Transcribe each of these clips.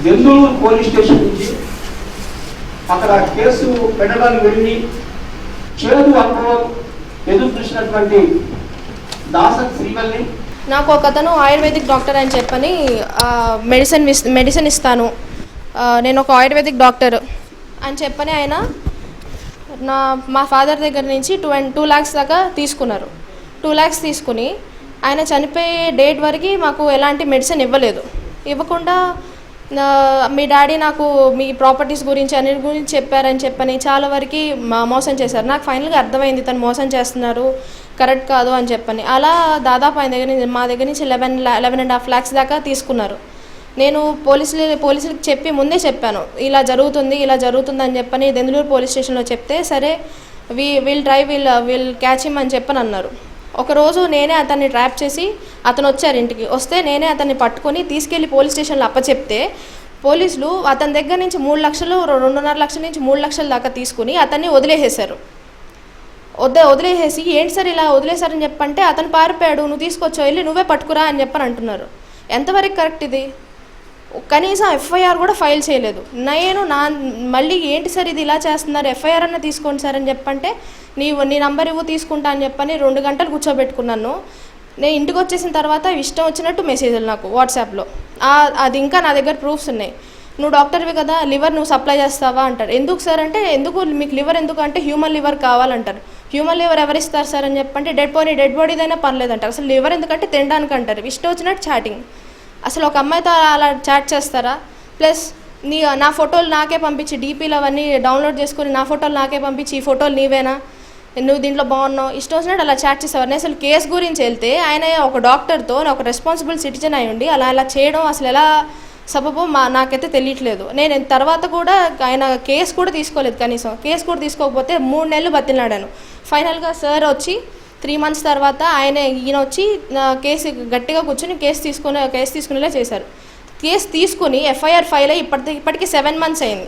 Denduluru police station నుంచి అక్కడ case పెట్టడానికి వెళ్ళి చేదు అనుభవం ఎదురు చూసినటువంటి దాసక్ శ్రీవల్లి. నాకు ఒక అతను ఆయుర్వేదిక్ డాక్టర్ అని చెప్పని మెడిసిన్ ఇస్తాను, నేను ఒక ఆయుర్వేదిక్ డాక్టర్ అని చెప్పని ఆయన మా ఫాదర్ దగ్గర నుంచి 2 lakhs దాకా తీసుకున్నారు. 2 lakhs తీసుకుని ఆయన చనిపోయే డేట్ వరకు మాకు ఎలాంటి మెడిసిన్ ఇవ్వకుండా మీ డాడీ నాకు మీ ప్రాపర్టీస్ గురించి అన్నిటి గురించి చెప్పారని చెప్పని చాలా వరకు మోసం చేశారు. నాకు ఫైనల్గా అర్థమైంది తను మోసం చేస్తున్నారు, కరెక్ట్ కాదు అని చెప్పని. అలా దాదాపు ఆయన మా దగ్గర నుంచి 11.5 lakhs దాకా తీసుకున్నారు. నేను పోలీసులకు చెప్పి ముందే చెప్పాను, ఇలా జరుగుతుంది అని చెప్పని దెందులూరు పోలీస్ స్టేషన్లో చెప్తే సరే విల్ క్యాచ్ హిమ్ అని చెప్పని అన్నారు. ఒకరోజు నేనే అతన్ని ట్రాప్ చేసి అతను వచ్చారు, ఇంటికి వస్తే నేనే అతన్ని పట్టుకొని తీసుకెళ్ళి పోలీస్ స్టేషన్లో అప్పచెప్తే పోలీసులు అతని దగ్గర నుంచి 3 లక్షలు 2.5 లక్షల నుంచి 3 లక్షల దాకా తీసుకుని అతన్ని వదిలేసేశారు. వదిలేసేసి ఏంటి సార్ ఇలా వదిలేశారని చెప్పంటే అతను పారిపోయాడు, నువ్వు తీసుకొచ్చో వెళ్ళి నువ్వే పట్టుకురా అని చెప్పని అంటున్నారు. ఎంతవరకు కరెక్ట్ ఇది? కనీసం ఎఫ్ఐఆర్ కూడా ఫైల్ చేయలేదు. నేను మళ్ళీ ఏంటి సార్ ఇది ఇలా చేస్తున్నారు, ఎఫ్ఐఆర్ అన్న తీసుకోండి సార్ అని చెప్పంటే నీ నంబర్ ఇవ్వు తీసుకుంటా అని చెప్పని 2 గంటలు కూర్చోబెట్టుకున్నాను. నేను ఇంటికి వచ్చేసిన తర్వాత ఇష్టం వచ్చినట్టు మెసేజ్లు నాకు వాట్సాప్లో, అది ఇంకా నా దగ్గర ప్రూఫ్స్ ఉన్నాయి. నువ్వు డాక్టర్వి కదా, లివర్ నువ్వు సప్లై చేస్తావా అంటారు. ఎందుకు సార్ అంటే ఎందుకు మీకు లివర్ ఎందుకు అంటే హ్యూమన్ లివర్ కావాలంటారు. హ్యూమన్ లివర్ ఎవరిస్తారు సార్ అని చెప్పంటే డెడ్ బాడీదైనా పర్లేదంటారు. అసలు లివర్ ఎందుకంటే తినడానికి అంటారు. ఇష్టం వచ్చినట్టు చాటింగ్. అసలు ఒక అమ్మాయితో అలా చాట్ చేస్తారా? ప్లస్ నా ఫోటోలు నాకే పంపించి డీపీలు అవన్నీ డౌన్లోడ్ చేసుకుని నా ఫోటోలు నాకే పంపించి ఈ ఫోటోలు నీవేనా, నువ్వు దీంట్లో బాగున్నావు, ఇష్టం వచ్చినట్టు అలా చాట్ చేసేవారు. అసలు కేసు గురించి వెళ్తే ఆయన ఒక డాక్టర్తో ఒక రెస్పాన్సిబుల్ సిటిజన్ అయి ఉండి అలా చేయడం అసలు ఎలా సబబో నాకైతే తెలియట్లేదు. నేను తర్వాత కూడా ఆయన కేసు కూడా తీసుకోలేదు. కనీసం కేసు కూడా తీసుకోకపోతే 3 నెలలు బతిలాడాను. ఫైనల్గా సార్ వచ్చి 3 months తర్వాత ఈయన వచ్చి కేసు గట్టిగా కూర్చొని కేసు తీసుకునేలా చేశారు. కేసు తీసుకుని ఎఫ్ఐఆర్ ఫైల్ అయ్యి ఇప్పటికీ 7 months అయింది.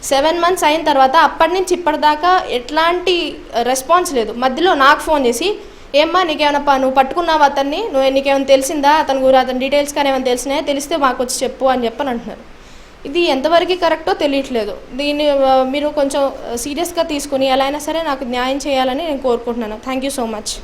7 months అయిన తర్వాత అప్పటి నుంచి ఇప్పటిదాకా ఎట్లాంటి రెస్పాన్స్ లేదు. మధ్యలో నాకు ఫోన్ చేసి ఏమ్మా నీకేమైనా నువ్వు పట్టుకున్నావు అతన్ని, నీకేమైనా తెలిసిందా అతని డీటెయిల్స్ కానీ ఏమైనా తెలిస్తే మాకు వచ్చి చెప్పు అని చెప్పని అంటున్నారు. ఇది ఎంతవరకు కరెక్టో తెలియట్లేదు. దీన్ని మీరు కొంచెం సీరియస్గా తీసుకుని ఎలా అయినా సరే నాకు న్యాయం చేయాలని నేను కోరుకుంటున్నాను. Thank you so much.